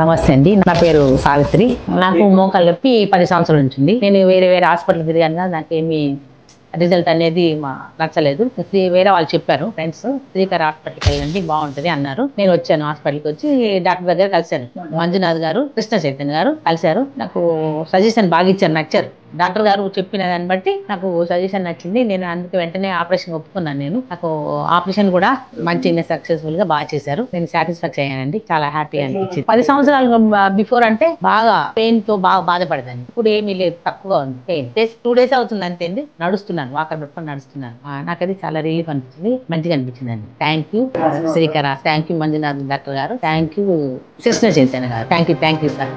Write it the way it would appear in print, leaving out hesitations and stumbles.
నమస్తే అండి, నా పేరు సావిత్రి. నాకు మోకాలు నొప్పి 10 సంవత్సరాల నుంచి ఉంది. నేను వేరే వేరే హాస్పిటల్ తిరిగాను కానీ నాకేమి రిజల్ట్ అనేది నచ్చలేదు. వేరే వాళ్ళు చెప్పారు, ఫ్రెండ్స్, శ్రీకర్ హాస్పిటల్కి వెళ్ళండి బాగుంటది అన్నారు. నేను వచ్చాను, హాస్పిటల్కి వచ్చి డాక్టర్ దగ్గర కలిశాను. మంజునాథ్ గారు, కృష్ణ చైతన్య గారు కలిశారు. నాకు సజెషన్ బాగా ఇచ్చారు, నచ్చారు. డాక్టర్ గారు చెప్పిన దాన్ని బట్టి నాకు సజెషన్ నచ్చింది. నేను అందుకు వెంటనే ఆపరేషన్ ఒప్పుకున్నాను. నాకు ఆపరేషన్ కూడా మంచిగా సక్సెస్ఫుల్ గా బాగా చేశారు. నేను సాటిస్ఫాక్ట్ అయ్యానండి, చాలా హ్యాపీ అనిపించింది. 10 సంవత్సరాలు బిఫోర్ అంటే బాగా పెయిన్ తో బాగా బాధపడదాన్ని. ఇప్పుడు ఏమీ లేదు, తక్కువగా ఉంది పెయిన్. 2 days అవుతుంది అంతే, నడుస్తున్నాను, వాకర్ పెట్టుకొని నడుస్తున్నాను. నాకు అది చాలా రిలీఫ్ అనిపించింది, మంచిగా అనిపించింది అండి. Thank you Srikara, thank you Manjunath doctor గారు, థ్యాంక్ యూ కృష్ణ చైతన్య గారు, థ్యాంక్ యూ సార్.